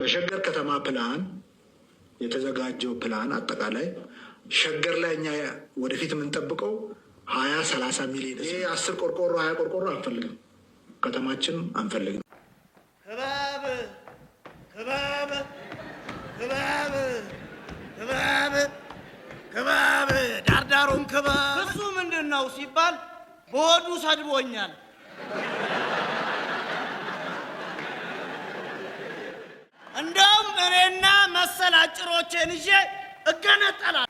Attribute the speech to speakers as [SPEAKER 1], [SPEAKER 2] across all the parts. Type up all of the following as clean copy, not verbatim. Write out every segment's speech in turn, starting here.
[SPEAKER 1] በሸገር ከተማ ፕላን የተዘጋጀው ፕላን አጠቃላይ ሸገር ላይ እኛ ወደፊት የምንጠብቀው 20-30 ሚሊዮን ይሄ 10 ቆርቆሮ 20 ቆርቆሮ አንፈልግም። ከተማችን አንፈልግም።
[SPEAKER 2] ክበብ ክበብ ክበብ ክበብ ክበብ ዳርዳሩን ክበብ እሱ ምንድነው ሲባል በወዱ ሰድቦኛል። እንደውም እኔና መሰል አጭሮቼን ይዤ እገነጠላለሁ።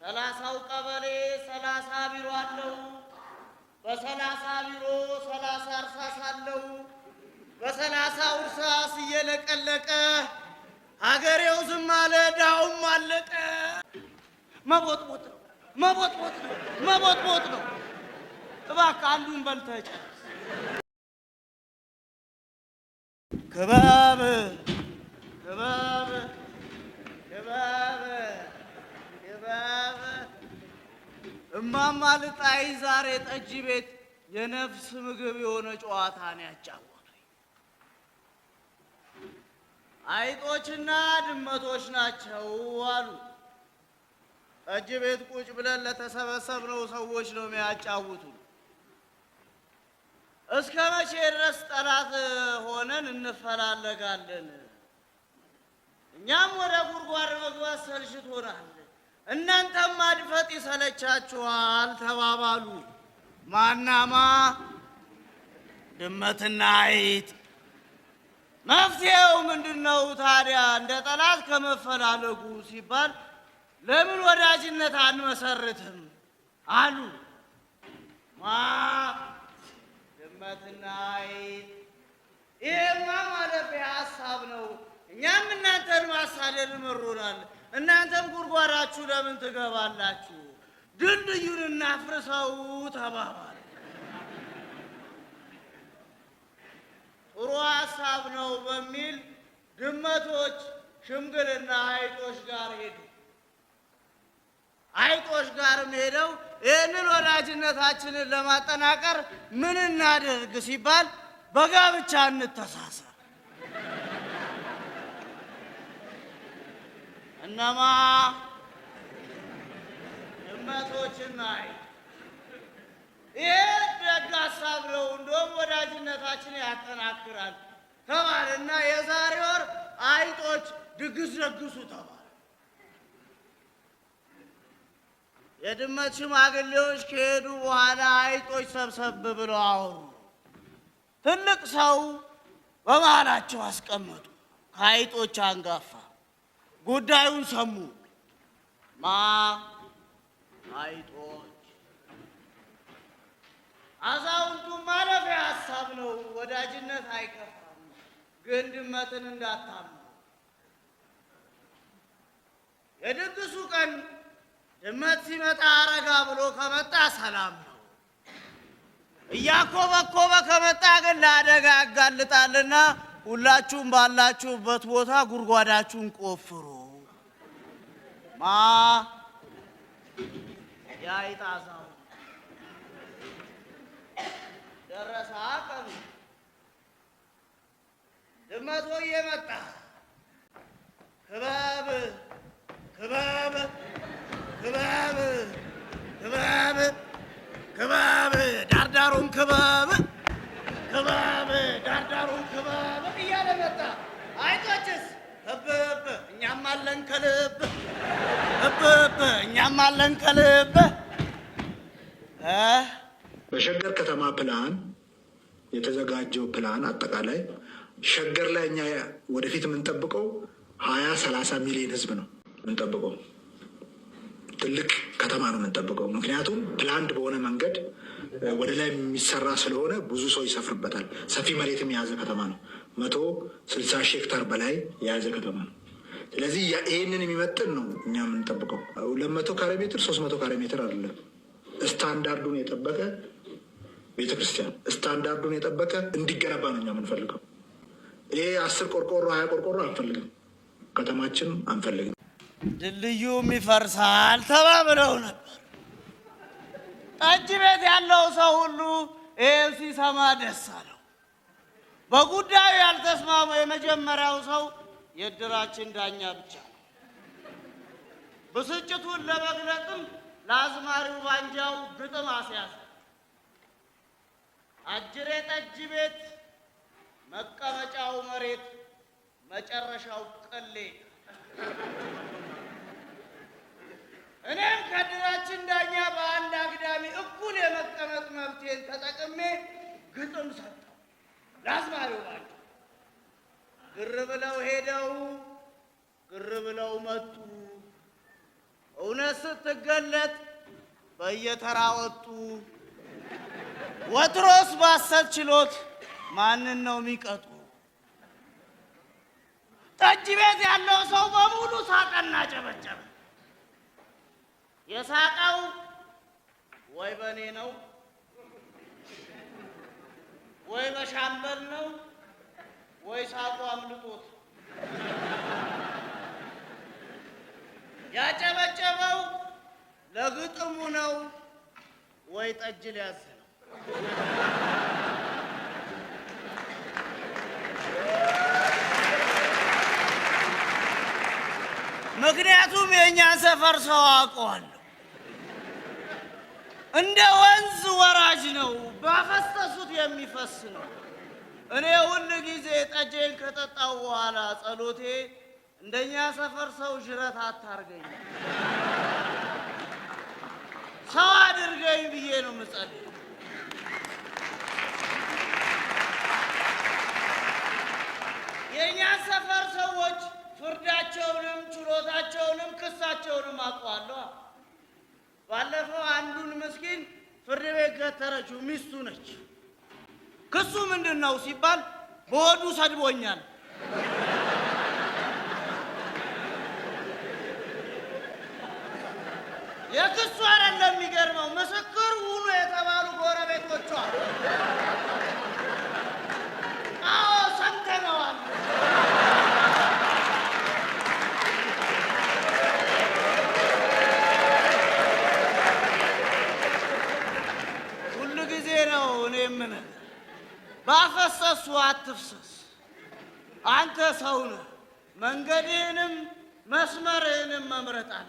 [SPEAKER 2] 30ው ቀበሌ 30 ቢሮ አለው። በ30 ቢሮ 30 እርሳስ አለው። በ30 እርሳስ እየለቀለቀ ሀገሬው ዝም አለ፣ ዳውም አለቀ። መቦጥቦጥ ነው፣ መቦጥቦጥ ነው፣ መቦጥቦጥ ነው። እባክህ አንዱን በልተህ ጨርስ። ክበብ ክበብ ክበብ ክበብ እማማ ልጣይ ዛሬ ጠጅ ቤት የነፍስ ምግብ የሆነ ጨዋታ ነው ያጫወቱኝ። አይጦችና ድመቶች ናቸው አሉ። ጠጅ ቤት ቁጭ ብለን ለተሰበሰብነው ሰዎች ነው የሚያጫውቱን። እስከ መቼ ድረስ ጠላት ሆነን እንፈላለጋለን? እኛም ወደ ጉድጓድ መግባት ሰልችቶናል፣ እናንተም ማድፈጥ ይሰለቻችኋል ተባባሉ። ማናማ ድመትና አይጥ። መፍትሄው ምንድነው ታዲያ? እንደ ጠላት ከመፈላለጉ ሲባል ለምን ወዳጅነት አንመሰርትም አሉ። ድመትና አይጥ። ይሄማ ማለፊያ ሀሳብ ነው። እኛም እናንተን ማሳደድ መሮናል። እናንተም ጉድጓዳችሁ ለምን ትገባላችሁ? ድልድዩን እናፍርሰው ተባባል። ጥሩ ሀሳብ ነው በሚል ድመቶች ሽምግልና አይጦች ጋር ሄዱ። አይጦች ጋርም ሄደው ይህንን ወዳጅነታችንን ለማጠናከር ምን እናደርግ ሲባል በጋብቻ እንተሳሰር። እነማ ድመቶችና አይጥ። ይህ ደግ ሀሳብ ነው፣ እንደውም ወዳጅነታችንን ያጠናክራል ተባለና የዛሬ ወር አይጦች ድግስ ደግሱ ተባለ። የድመት ሽማግሌዎች ከሄዱ በኋላ አይጦች ሰብሰብ ብለው አወሩ። ትልቅ ሰው በመሃላቸው አስቀመጡ። ከአይጦች አንጋፋ ጉዳዩን ሰሙ። አይጦች። አዛውንቱ ማለፊያ ሀሳብ ነው፣ ወዳጅነት አይከፋም፣ ግን ድመትን እንዳታምኑ። የድግሱ ቀን ድመት ሲመጣ አረጋ ብሎ ከመጣ ሰላም ነው። እያኮበኮበ ከመጣ ግን ለአደጋ ያጋልጣልና ሁላችሁም ባላችሁበት ቦታ ጉድጓዳችሁን ቆፍሩ። የአይጥ አዛውንት ደረሰ ቀኑ። ድመት ሆዬ መጣ። ክበብ ክበብ ክበብ ክበብ ክበብ ዳርዳሩን ክበብ ክበብ ዳርዳሩን ክበብ እያለ መጣ። አይጦችስ እብብ እኛም አለን ከልብ፣ እብብ እኛም አለን ከልብ።
[SPEAKER 1] በሸገር ከተማ ፕላን የተዘጋጀው ፕላን አጠቃላይ ሸገር ላይ እኛ ወደፊት የምንጠብቀው 20-30 ሚሊዮን ህዝብ ነው የምንጠብቀው። ትልቅ ከተማ ነው የምንጠብቀው። ምክንያቱም ፕላንድ በሆነ መንገድ ወደ ላይ የሚሰራ ስለሆነ ብዙ ሰው ይሰፍርበታል። ሰፊ መሬትም የያዘ ከተማ ነው። 160 ሺህ ሄክታር በላይ የያዘ ከተማ ነው። ስለዚህ ይህንን የሚመጥን ነው እኛ የምንጠብቀው። 200 ካሬ ሜትር 300 ካሬ ሜትር አይደለም። ስታንዳርዱን የጠበቀ ቤተክርስቲያን፣ ስታንዳርዱን የጠበቀ እንዲገነባ ነው እኛ የምንፈልገው። ይሄ 10 ቆርቆሮ 20 ቆርቆሮ አንፈልግም። ከተማችን አንፈልግም።
[SPEAKER 2] ድልድዩም ይፈርሳል ተባብለው ነበር። ጠጅ ቤት ያለው ሰው ሁሉ ይህን ሲሰማ ደስ አለው። በጉዳዩ ያልተስማሙ የመጀመሪያው ሰው የድራችን ዳኛ ብቻ ነው። ብስጭቱን ለመግለጥም ለአዝማሪው ባንጃው ግጥም አስያዘ። አጅሬ ጠጅ ቤት መቀመጫው መሬት መጨረሻው ቅሌት። እኔም ከድራችን ዳኛ በአንድ አግዳሚ እኩል የመቀመጥ መብቴን ተጠቅሜ ግጥም ሰጠው ለአዝማሪው ባንጃው። ግር ብለው ሄደው ግር ብለው መጡ። እውነት ስትገለጥ በየተራ ወጡ። ወትሮስ ባሰት ችሎት ማንን ነው የሚቀጡ? ጠጅ ቤት ያለው ሰው በሙሉ ሳቀና ጨበጨበ። የሳቀው ወይ በኔ ነው ወይ በሻምበል ነው ወይ ሳቁ አምልጦት። ያጨበጨበው ለግጥሙ ነው ወይ ጠጅ ሊያዝ ነው። ምክንያቱም የእኛን ሰፈር ሰው አውቀዋለሁ። እንደ ወንዝ ወራጅ ነው፣ ባፈሰሱት የሚፈስ ነው። እኔ ሁል ጊዜ ጠጄን ከጠጣው በኋላ ጸሎቴ እንደኛ ሰፈር ሰው ዥረት አታርገኝ፣ ሰው አድርገኝ ብዬ ነው የምጸልይ። የእኛ ሰፈር ሰዎች ፍርዳቸውንም ችሎታቸውንም ክሳቸውንም አውቀዋለሁ። ባለፈው አንዱን ምስኪን ፍርድ ቤት ገተረችው፣ ሚስቱ ነች። ክሱ ምንድን ነው ሲባል በሆዱ ሰድቦኛል። የክሱ አይደለም የሚገርመው፣ ምስክር ሁኑ የተባሉ ጎረቤቶቿ አዎ ሰምተነዋል። ሁሉ ጊዜ ነው እኔ የምልህ ባፈሰሱ አትፍሰስ። አንተ ሰው ነህ፣ መንገድህንም መስመርህንም መምረጥ አለ።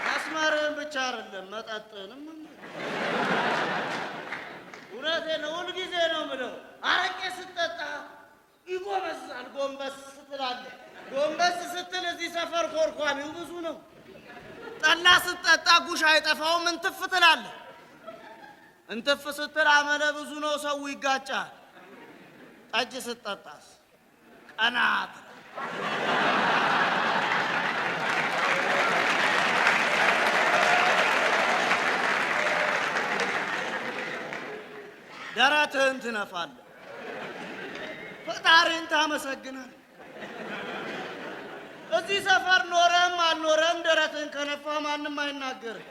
[SPEAKER 2] መስመርህን ብቻ አይደለም መጠጥህንም። እውነቴን ነው፣ ሁልጊዜ ነው የምለው። አረቄ ስትጠጣ ይጎመዛል፣ ጎንበስ ስትላለህ። ጎንበስ ስትል እዚህ ሰፈር ኮርኳሚው ብዙ ነው። ጠላ ስትጠጣ ጉሽ አይጠፋውም፣ እንትፍ ትላለህ። እንትፍ ስትል አመለ ብዙ ነው፣ ሰው ይጋጫል። ጠጅ ስትጠጣስ ቀና ደረትህን ትነፋለህ፣ ፈጣሪን ታመሰግናለህ። እዚህ ሰፈር ኖረም አልኖረም ደረትህን ከነፋ ማንም አይናገርም።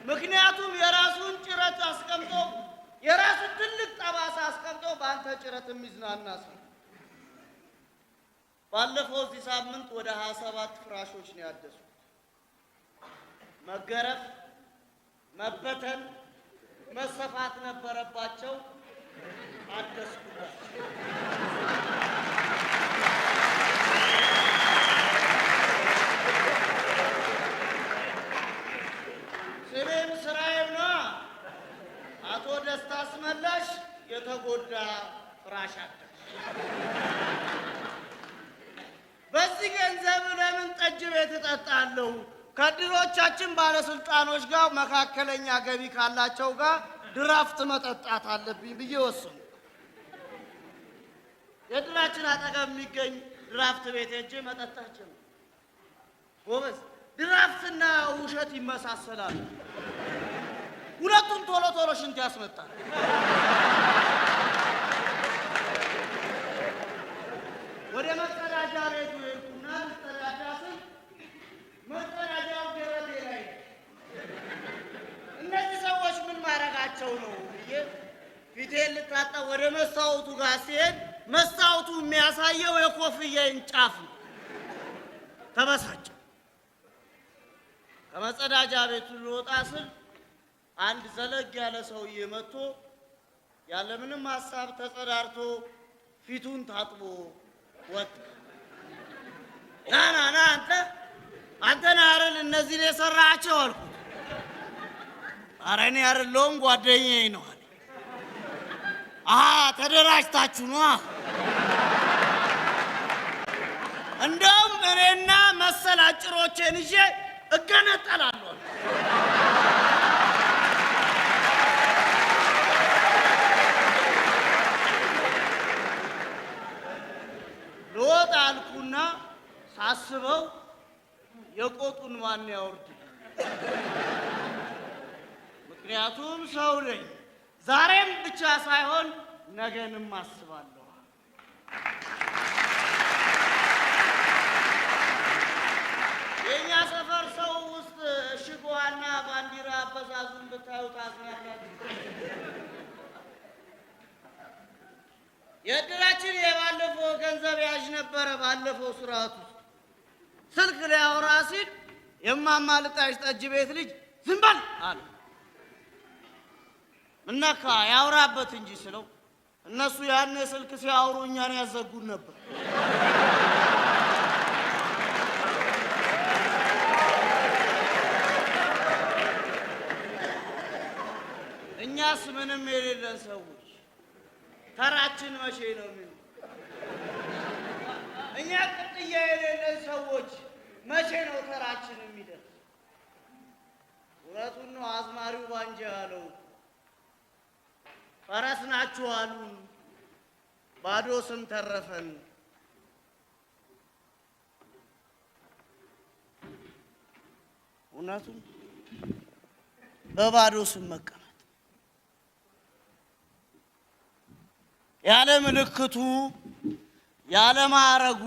[SPEAKER 2] ምክንያቱም የራሱን ጭረት አስቀምጦ የራሱን ትልቅ ጠባሳ አስቀምጦ በአንተ ጭረት የሚዝናና ሰው። ባለፈው እዚህ ሳምንት ወደ 27 ፍራሾች ነው ያደሱት። መገረፍ፣ መበተን፣ መሰፋት ነበረባቸው። አደስኩላቸው። ስሜም ስራዬም ነዋ። አቶ ደስታ አስመላሽ የተጎዳ ፍራሽ አደስ። በዚህ ገንዘብ ለምን ጠጅ ቤት እጠጣለሁ? ከድሮቻችን ባለስልጣኖች ጋር መካከለኛ ገቢ ካላቸው ጋር ድራፍት መጠጣት አለብኝ ብዬ ወሰንኩ። የድራችን አጠገብ የሚገኝ ድራፍት ቤት ሄጄ መጠጣችን። ጎበዝ፣ ድራፍትና ውሸት ይመሳሰላሉ። ሁለቱም ቶሎ ቶሎ ሽንት ያስመጣል። ወደ መጸዳጃ ቤቱ ሄድኩና መጸዳጃ ስል መጸዳጃው ደረቴ ላይ እነዚህ ሰዎች ምን ማድረጋቸው ነው ብዬ ፊቴን ልታጠብ ወደ መስታወቱ ጋር ሲሄድ መስታወቱ የሚያሳየው የኮፍያዬን ጫፍ ነው። ተበሳጨ። ከመጸዳጃ ቤቱ ልወጣ ስል አንድ ዘለግ ያለ ሰውዬ መጥቶ ያለምንም ሐሳብ ተጸዳርቶ ፊቱን ታጥቦ ወጣ። ና አንተ ነህ አይደል እነዚህን የሰራቸው አልኩት። ኧረ እኔ አይደለሁም ጓደኛዬ ነው አለ። ተደራጅታችሁ ነዋ። እንደውም እኔና መሰል አጭሮቼን ይዤ እገነጠላለሁ። ልወጣ አልኩና ሳስበው የቆጡን ማን ያወርድ? ምክንያቱም ሰው ነኝ። ዛሬም ብቻ ሳይሆን ነገንም አስባለሁ። የኛ ሰፈር ሰው ውስጥ ሽጎዋና ባንዲራ አበዛዙን ብታዩ ታዝናላችሁ። የእድራችን የባለፈው ገንዘብ ያዥ ነበረ። ባለፈው ስርዓት ውስጥ ስልክ ሊያወራ ሲል የማማ ልጣሽ ጠጅ ቤት ልጅ ዝም በል አለ። ምነካ ያውራበት እንጂ ስለው እነሱ ያኔ ስልክ ሲያወሩ እኛን ያዘጉን ነበር። እኛስ ምንም የሌለን ሰዎች ተራችን መቼ ነው የሚሆነው? እኛ ቅጥያ የሌለን ሰዎች መቼ ነው ተራችን የሚደርስ? እውነቱን ነው አዝማሪው ባንጃ ያለው። ፈረስ ናችሁ አሉን፣ ባዶ ስም ተረፈን። እውነቱን በባዶ ስም መቀመጥ ያለ ምልክቱ ያለ ማዕረጉ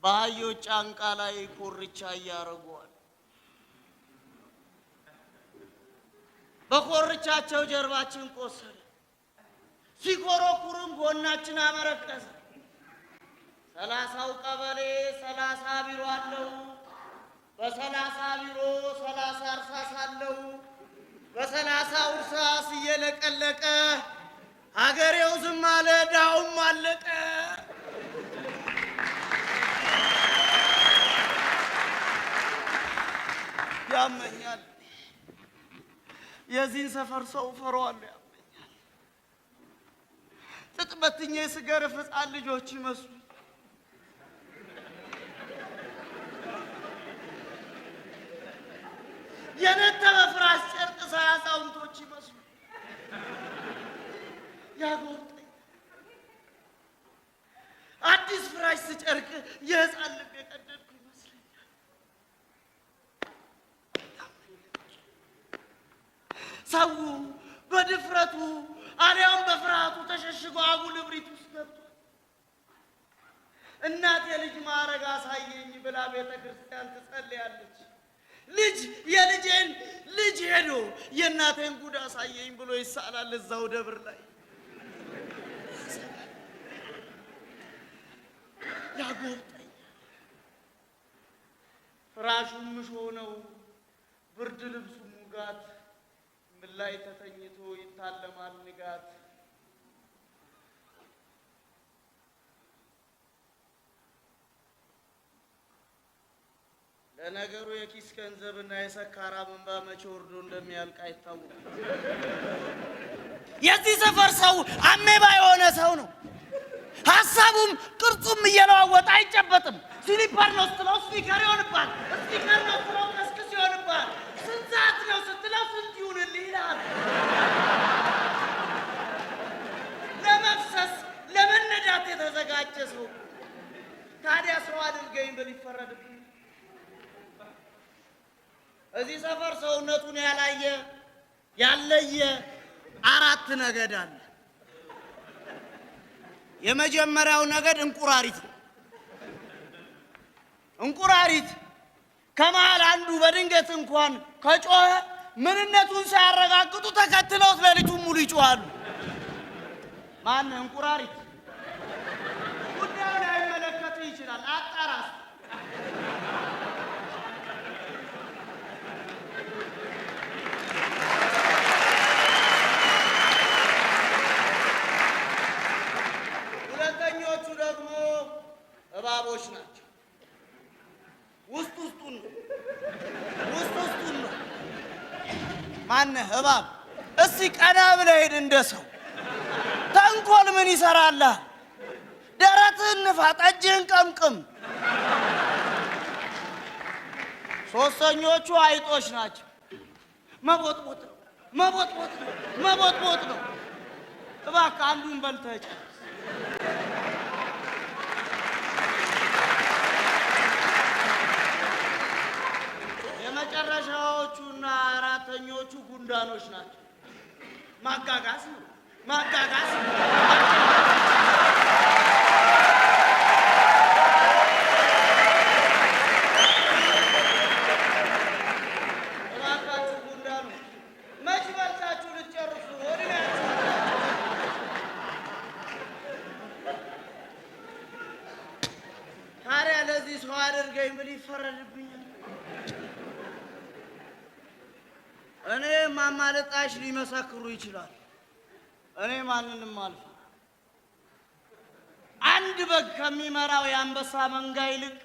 [SPEAKER 2] በአህዮች ጫንቃ ላይ ኮርቻ እያረጉዋል። በኮርቻቸው ጀርባችን ቆሰለ፣ ሲኮረኩርም ጎናችን አመረቀዘ። 30ው ቀበሌ 30 ቢሮ አለው። በ30 ቢሮ 30 እርሳስ አለው። በ30 እርሳስ እየለቀለቀ ሀገሬው ዝም አለ፣ ዳውም አለቀ። ያመኛል። የዚህን ሰፈር ሰው ፈሯዋለሁ። ያመኛል። ጥጥ በትኜ ስገርፍ ሕፃን ልጆች ይመስሉ የነተበ ፍራሽ ጨርቅ ሳይ አዛውንቶች ይመስሉ ያጎብጠኝ። አዲስ ፍራሽ ስጨርቅ የሕፃን ልብ የቀደድኩ ይመስለኛል። ሰው በድፍረቱ አሊያም በፍርሃቱ ተሸሽጎ አጉል እብሪት ውስጥ ገብቷል። እናት የልጅ ማዕረግ አሳየኝ ብላ ቤተ ክርስቲያን ትጸልያለች። ልጅ የልጄን ልጅ ሄዶ የእናቴን ጉድ አሳየኝ ብሎ ይሳላል እዛው ደብር ላይ። ያጎብጠኛል። ፍራሹም ምሾ ነው፣ ብርድ ልብሱ ሙጋት፣ ምን ላይ ተተኝቶ ይታለማል ንጋት። ለነገሩ የኪስ ገንዘብና የሰካራም እንባ መቼ ወርዶ እንደሚያልቅ አይታወቅም። የዚህ ሰፈር ሰው አሜባ የሆነ ሰው ነው። ሀሳቡም ቅርጹም እየለዋወጠ አይጨበጥም። ስሊፐር ነው ስትለው ስፒከር ይሆንባል። ስፒከር ነው ስትለው ከስክስ ይሆንባል። ስንት ሰዓት ነው ስትለው ስንት ይሁንልህ ይልሃል። ለመፍሰስ ለመነዳት የተዘጋጀ ሰው ታዲያ ሰው አድርገኝ ብል ይፈረድብኝ? እዚህ ሰፈር ሰውነቱን ያላየ ያለየ 4 ነገድ አለ። የመጀመሪያው ነገድ እንቁራሪት ነው። እንቁራሪት ከመሃል አንዱ በድንገት እንኳን ከጮኸ ምንነቱን ሳያረጋግጡ ተከትለውት ሌሊቱን ሙሉ ይጮኻሉ። ማን? እንቁራሪት። ጉዳዩ ላይመለከትህ ይችላል፣ አጣራስ። ማነህ እባብ? እስቲ ቀና ብለህ ሂድ እንደ ሰው። ተንኮል ምን ይሰራልህ? ደረትህን ንፋ፣ ጠጅህን ቀምቅም። ሶስተኞቹ አይጦች ናቸው። መቦጥቦጥ ነው፣ መቦጥቦጥ ነው፣ መቦጥቦጥ ነው። እባክህ አንዱን በልተህ ጨርስ። የመጨረሻዎቹና አራተኞቹ ጉንዳኖች ናቸው። ማጋጋስ ነው፣ ማጋጋስ ነው። እባካችሁ ጉንዳኖች መች በልታችሁ ልትጨርሱ ነው? እድሜያችሁ ታዲያ ለዚህ ሰው አድርገኝ ብል ይፈረድብኛል? እኔ ማማለጣሽ ሊመሰክሩ ይችላል። እኔ ማንንም አልፈራ። አንድ በግ ከሚመራው የአንበሳ መንጋ ይልቅ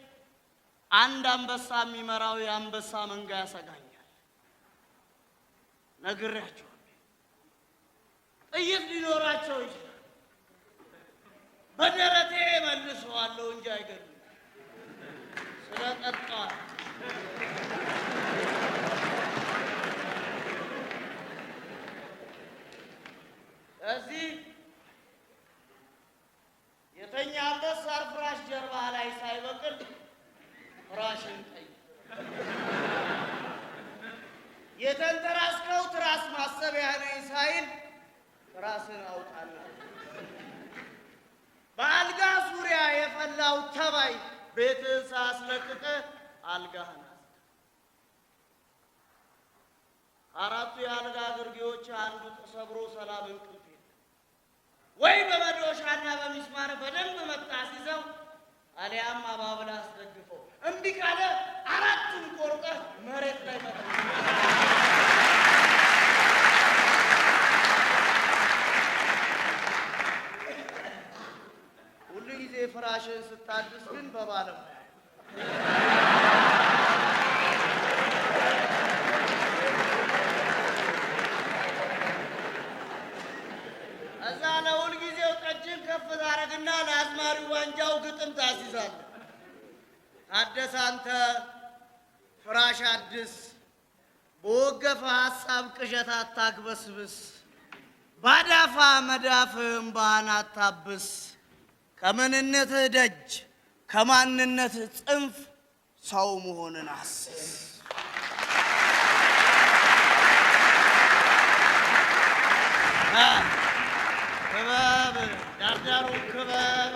[SPEAKER 2] አንድ አንበሳ የሚመራው የአንበሳ መንጋ ያሰጋኛል። ነግሬያቸዋለሁ። ጥይት ሊኖራቸው ይችላል። በደረቴ መልሰዋለሁ እንጂ አይገሉም። ስለጠጣዋል እዚህ የተኛበት ሳር ፍራሽ ጀርባ ላይ ሳይበቅል ፍራሽን ጠይቅ። የተንተራስከው ትራስ ማሰቢያ ነኝ ሳይል ትራስን አውጣና በአልጋ ዙሪያ የፈላው ተባይ ቤትህን ሳያስለቅቅ አልጋህን አራቱ የአልጋ ግርጌዎች አንዱ ተሰብሮ ሰላም እንቅልፍ የለም። ወይ በመዶሻና በሚስማር በደንብ መታስይዘው አሊያም አባብላ አስደግፈው። እምቢ ካለ አራቱን ቆርጠህ መሬት ላይ መጣ። ሁሉ ጊዜ ፍራሽን ስታድስ ግን በባለሙያ እዛ ለሁል ጊዜው ጠጅን ከፍ ታረግና ለአዝማሪው ዋንጃው ግጥም ታስይዛለህ። ታደሰ አንተ ፍራሽ አድስ፣ በወገፈ ሐሳብ ቅዠት አታግበስብስ፣ ባዳፋ መዳፍህም ባህን አታብስ፣ ከምንነትህ ደጅ ከማንነትህ ጽንፍ ሰው መሆንን አስስ። ክበብ ዳርዳሩን ክበብ